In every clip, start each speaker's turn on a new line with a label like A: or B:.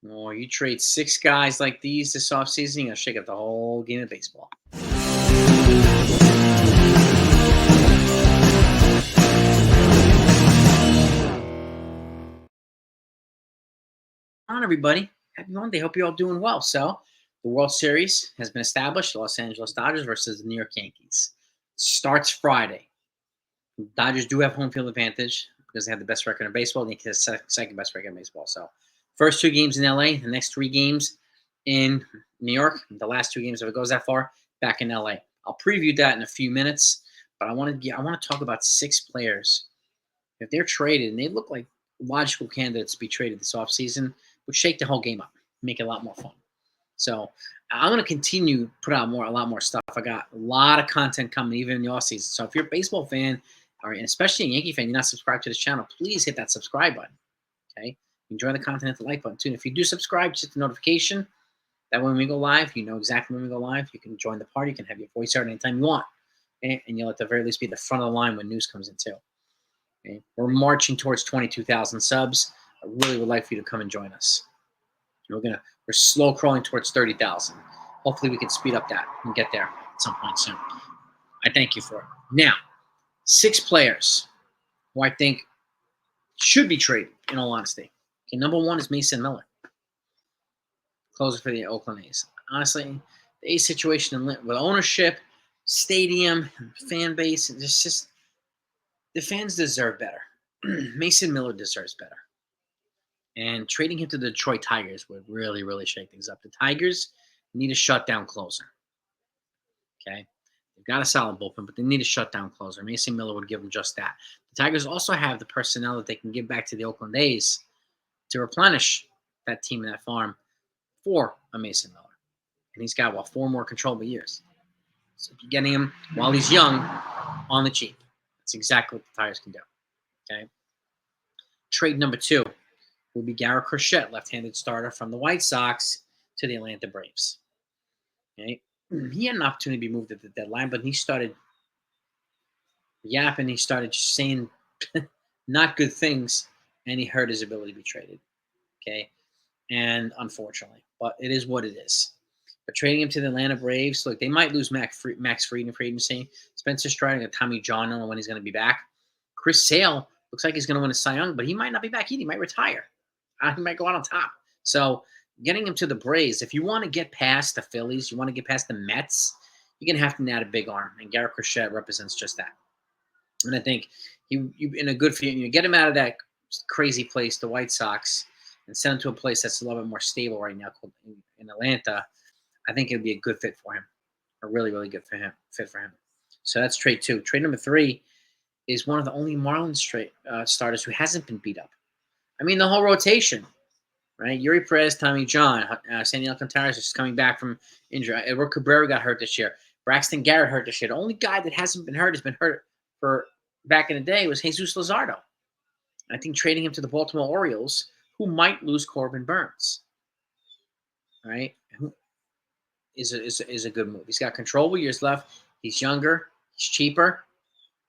A: Or you trade 6 guys like these this offseason, you're going to shake up the whole game of baseball. On everybody, happy Monday. Hope you're all doing well. So, the World Series has been established. Los Angeles Dodgers versus the New York Yankees starts Friday. Dodgers do have home field advantage because they have the best record in baseball. The Yankees have second best record in baseball. So, first 2 games in LA, the next 3 games in New York. The last 2 games, if it goes that far, back in LA. I'll preview that in a few minutes, but I want to talk about 6 players. If they're traded and they look like logical candidates to be traded this offseason, would shake the whole game up, make it a lot more fun. So I'm going to continue to put out a lot more stuff. I got a lot of content coming even in the offseason. So if you're a baseball fan, or especially a Yankee fan, you're not subscribed to this channel, please hit that subscribe button. Okay? Enjoy the content, hit the like button too. And if you do subscribe, just hit the notification. That way when we go live, you know exactly when we go live. You can join the party. You can have your voice heard anytime you want. Okay? And you'll at the very least be at the front of the line when news comes in too. Okay? We're marching towards 22,000 subs. I really would like for you to come and join us. We're slow crawling towards 30,000. Hopefully we can speed up that and get there at some point soon. I thank you for it. Now, 6 players who I think should be traded, in all honesty. Okay, number 1 is Mason Miller, closer for the Oakland A's. Honestly, the A's situation with ownership, stadium, fan base, it's just the fans deserve better. Mason Miller deserves better. And trading him to the Detroit Tigers would really, really shake things up. The Tigers need a shutdown closer. Okay? They've got a solid bullpen, but they need a shutdown closer. Mason Miller would give them just that. The Tigers also have the personnel that they can give back to the Oakland A's to replenish that team and that farm for a Mason Miller. And he's got, 4 more controllable years. So if you're getting him while he's young, on the cheap. That's exactly what the Tigers can do. Okay? Trade number 2 will be Garrett, left-handed starter from the White Sox to the Atlanta Braves. Okay? He had an opportunity to be moved at the deadline, but he started yapping. He started just saying not good things, and he hurt his ability to be traded. Okay? And unfortunately, but it is what it is. But trading him to the Atlanta Braves, look, they might lose Max Fried in free agency. Spencer Strider and Tommy John, I don't know when he's going to be back. Chris Sale looks like he's going to win a Cy Young, but he might not be back either. He might retire. He might go out on top. So getting him to the Braves, if you want to get past the Phillies, you want to get past the Mets, you're going to have to add a big arm. And Garrett Crochet represents just that. And I think you in a good fit, you get him out of that crazy place, the White Sox, and send him to a place that's a little bit more stable right now in Atlanta. I think it would be a good fit for him. A really, really good fit for him. So that's trade 2. Trade number 3 is one of the only Marlins starters who hasn't been beat up. I mean, the whole rotation, right? Yuri Perez, Tommy John, Sandy Alcantara is just coming back from injury. Edward Cabrera got hurt this year. Braxton Garrett hurt this year. The only guy that hasn't been hurt, has been hurt for back in the day, was Jesus Luzardo. I think trading him to the Baltimore Orioles, who might lose Corbin Burns, right? Is a good move. He's got controllable years left. He's younger. He's cheaper.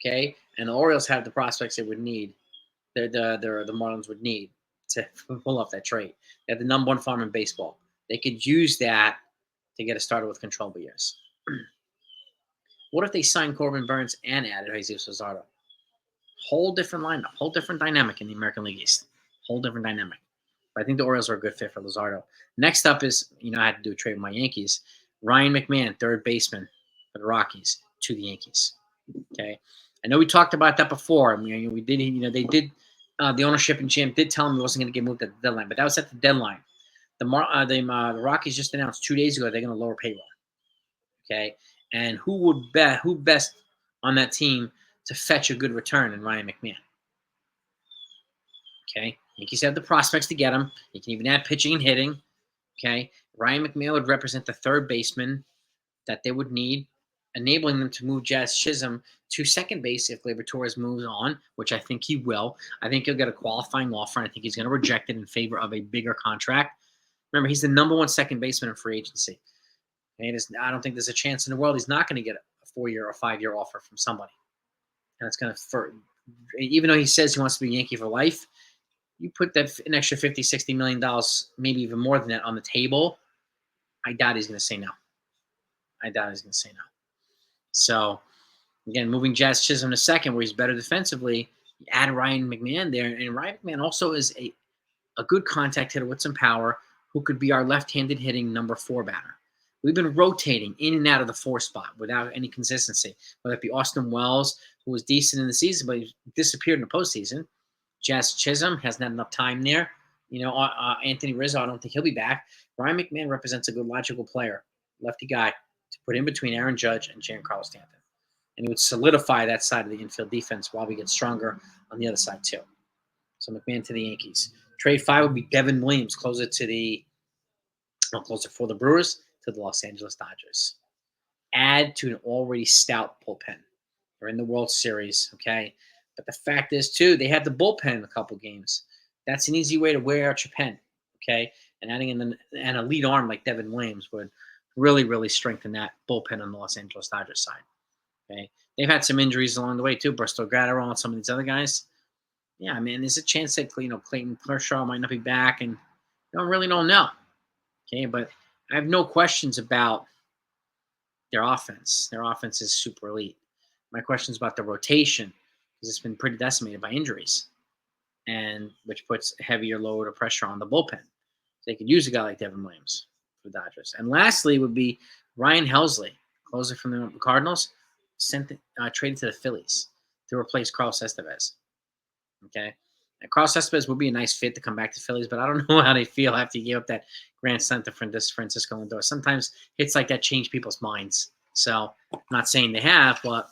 A: Okay, and the Orioles have the prospects they would need. The Marlins would need to pull off that trade. They have the number 1 farm in baseball. They could use that to get a starter with controllable years. What if they signed Corbin Burns and added Jesus Luzardo? Whole different lineup, whole different dynamic in the American League East. Whole different dynamic. But I think the Orioles are a good fit for Luzardo. Next up is, I had to do a trade with my Yankees. Ryan McMahon, third baseman for the Rockies, to the Yankees. Okay, I know we talked about that before. I mean, we did. They did. The ownership and GM did tell him he wasn't going to get moved at the deadline, but that was at the deadline. The Rockies just announced 2 days ago they're going to lower payroll. Okay, and who best on that team to fetch a good return than Ryan McMahon? Okay, Yankees have the prospects to get him. You can even add pitching and hitting. Okay, Ryan McMahon would represent the third baseman that they would need, enabling them to move Jazz Chisholm to second base if Gleyber Torres moves on, which I think he will. I think he'll get a qualifying offer, and I think he's going to reject it in favor of a bigger contract. Remember, he's the number 1 second baseman in free agency. And I don't think there's a chance in the world he's not going to get a 4-year or 5-year offer from somebody. And it's going to, even though he says he wants to be a Yankee for life, you put that an extra $50, $60 million, maybe even more than that, on the table, I doubt he's going to say no. So, again, moving Jazz Chisholm to second, where he's better defensively, you add Ryan McMahon there. And Ryan McMahon also is a good contact hitter with some power who could be our left-handed hitting number 4 batter. We've been rotating in and out of the 4 spot without any consistency, whether it be Austin Wells, who was decent in the season, but he disappeared in the postseason. Jazz Chisholm hasn't had enough time there. Anthony Rizzo, I don't think he'll be back. Ryan McMahon represents a good logical player, lefty guy, to put in between Aaron Judge and Giancarlo Stanton. And he would solidify that side of the infield defense while we get stronger on the other side too. So McMahon to the Yankees. Trade 5 would be Devon Williams, closer for the Brewers, to the Los Angeles Dodgers. Add to an already stout bullpen. They're in the World Series, okay? But the fact is, too, they had the bullpen in a couple games. That's an easy way to wear out your pen, okay? And adding in an elite arm like Devon Williams would really, really strengthen that bullpen on the Los Angeles Dodgers side, okay? They've had some injuries along the way, too. Bristol Gratterall and some of these other guys. Yeah, I mean, there's a chance that Clayton Kershaw might not be back, and don't know. Okay, but I have no questions about their offense. Their offense is super elite. My question is about the rotation, because it's been pretty decimated by injuries, and which puts a heavier load of pressure on the bullpen. So they could use a guy like Devon Williams for the Dodgers. And lastly would be Ryan Helsley, closer from the Cardinals, traded to the Phillies to replace Carlos Estevez. Okay. And Carlos Estevez would be a nice fit to come back to Phillies, but I don't know how they feel after you gave up that grand slam to Francisco Lindor. Sometimes hits like that change people's minds. So I'm not saying they have, but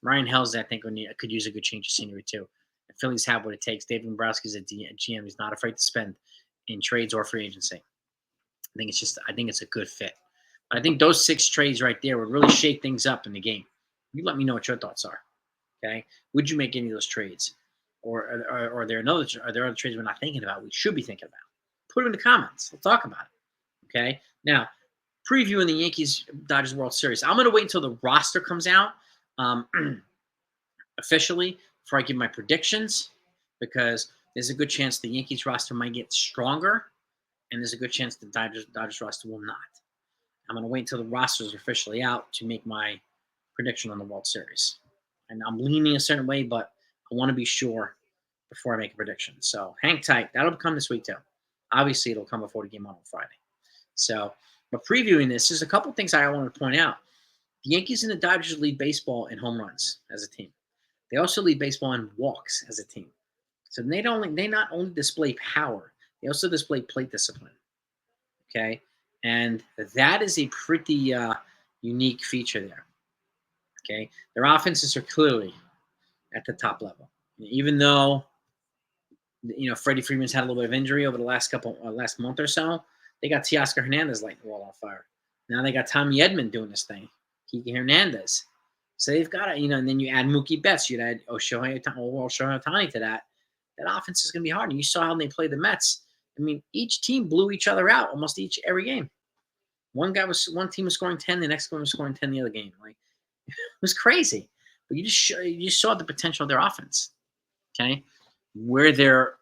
A: Ryan Helsley, I think, could use a good change of scenery too. The Phillies have what it takes. David Dombrowski's a GM. He's not afraid to spend in trades or free agency. I think it's a good fit. But I think those 6 trades right there would really shake things up in the game. You let me know what your thoughts are. Okay. Would you make any of those trades? Or are there other trades we're not thinking about we should be thinking about? Put them in the comments. We'll talk about it. Okay? Now, previewing the Yankees-Dodgers World Series. I'm going to wait until the roster comes out officially before I give my predictions, because there's a good chance the Yankees roster might get stronger, and there's a good chance the Dodgers roster will not. I'm going to wait until the rosters are officially out to make my prediction on the World Series. And I'm leaning a certain way, but I want to be sure before I make a prediction. So hang tight. That'll come this week, too. Obviously, it'll come before the game on Friday. So, but previewing this, there's a couple things I want to point out. The Yankees and the Dodgers lead baseball in home runs as a team. They also lead baseball in walks as a team. So they not only display power, they also display plate discipline. Okay? And that is a pretty unique feature there. Okay? Their offenses are clearly at the top level. Even though, Freddie Freeman's had a little bit of injury over the last month or so, they got Teoscar Hernandez lighting the world on fire. Now they got Tommy Edman doing this thing. Kike Hernandez. So they've got to, and then you add Mookie Betts, you'd add Shohei Ohtani to that. That offense is going to be hard. And you saw how they played the Mets. I mean, each team blew each other out almost every game. One team was scoring 10, the next one was scoring 10 the other game. Like, it was crazy. But you just saw the potential of their offense. Okay? Where they're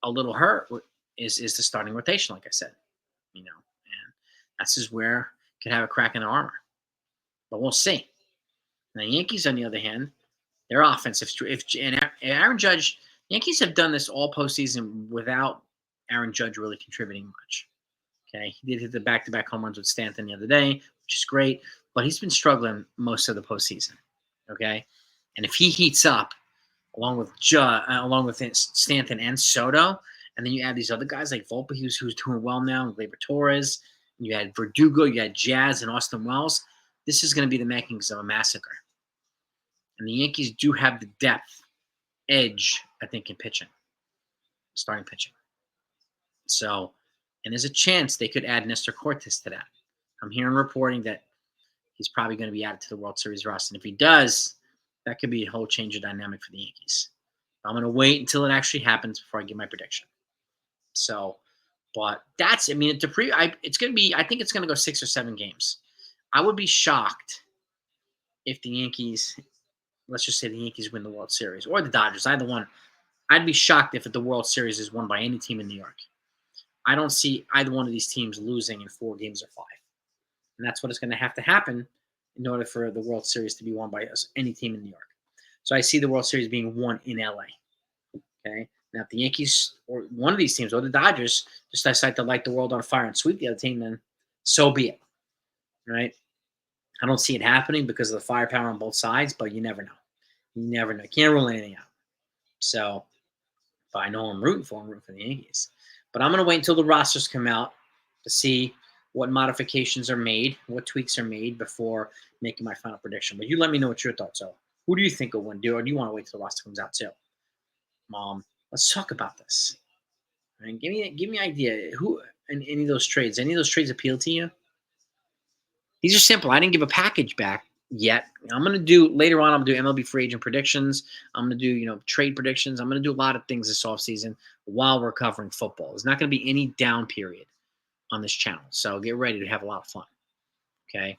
A: a little hurt is the starting rotation, like I said. And that's just where could have a crack in their armor. But we'll see. Now, the Yankees, on the other hand, their offense, and Aaron Judge, Yankees have done this all postseason without Aaron Judge really contributing much. Okay, he did hit the back-to-back home runs with Stanton the other day, which is great, but he's been struggling most of the postseason. Okay, and if he heats up, along with Stanton and Soto, and then you add these other guys like Volpe, who's doing well now, and Gleyber Torres, and you had Verdugo, you had Jazz and Austin Wells. This is going to be the makings of a massacre. And the Yankees do have the depth edge, I think, in pitching, starting pitching. So, and there's a chance they could add Nestor Cortes to that. I'm hearing reporting that he's probably going to be added to the World Series roster. And if he does, that could be a whole change of dynamic for the Yankees. I'm going to wait until it actually happens before I give my prediction. So, but it's going to be, I think it's going to go 6 or 7 games. I would be shocked if the Yankees, let's just say the Yankees win the World Series, or the Dodgers, either one. I'd be shocked if the World Series is won by any team in New York. I don't see either one of these teams losing in 4 games or 5. And that's what is going to have to happen in order for the World Series to be won by any team in New York. So I see the World Series being won in LA. Okay. Now, if the Yankees or one of these teams or the Dodgers just decide to light the world on fire and sweep the other team, then so be it. Right. I don't see it happening because of the firepower on both sides, but you never know. You never know. You can't rule anything out. So, but I know I'm rooting for. I'm rooting for the Yankees. But I'm going to wait until the rosters come out to see what modifications are made, what tweaks are made before making my final prediction. But you let me know what your thoughts are. Who do you think will win? Or do you want to wait till the roster comes out too? Let's talk about this. I mean, give me an idea. Who in any of those trades? Any of those trades appeal to you? These are simple. I didn't give a package back yet. I'm gonna do later on. I'm gonna do MLB free agent predictions. I'm gonna do trade predictions. I'm gonna do a lot of things this offseason while we're covering football. There's not gonna be any down period on this channel, so get ready to have a lot of fun. Okay,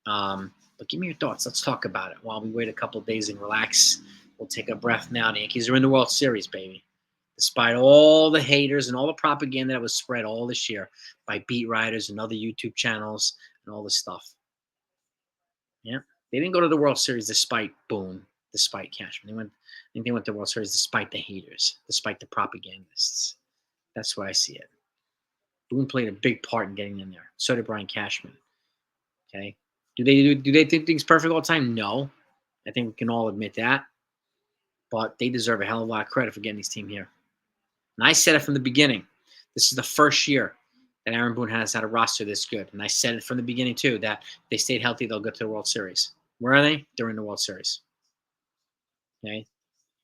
A: but give me your thoughts. Let's talk about it while we wait a couple of days and relax. We'll take a breath now. The Yankees are in the World Series, baby. Despite all the haters and all the propaganda that was spread all this year by beat writers and other YouTube channels and all this stuff. Yeah. They didn't go to the World Series despite Boone, despite Cashman. I think they went to the World Series despite the haters, despite the propagandists. That's why I see it. Boone played a big part in getting in there. So did Brian Cashman. Okay. Do they think things perfect all the time? No. I think we can all admit that. But they deserve a hell of a lot of credit for getting this team here. And I said it from the beginning. This is the first year that Aaron Boone has had a roster this good. And I said it from the beginning, too, that if they stayed healthy, they'll go to the World Series. Where are they? They're in the World Series. Okay?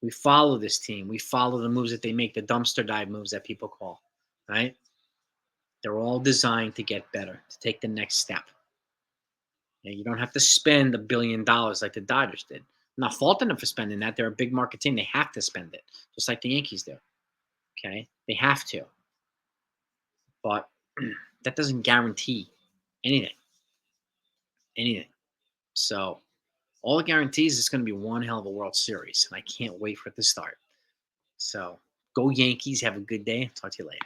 A: We follow this team. We follow the moves that they make, the dumpster dive moves that people call. Right? They're all designed to get better, to take the next step. You don't have to spend $1 billion like the Dodgers did. I'm not faulting them for spending that. They're a big market team. They have to spend it, just like the Yankees do. Okay? They have to. But that doesn't guarantee anything. Anything. So all it guarantees is going to be one hell of a World Series. And I can't wait for it to start. So go Yankees. Have a good day. Talk to you later.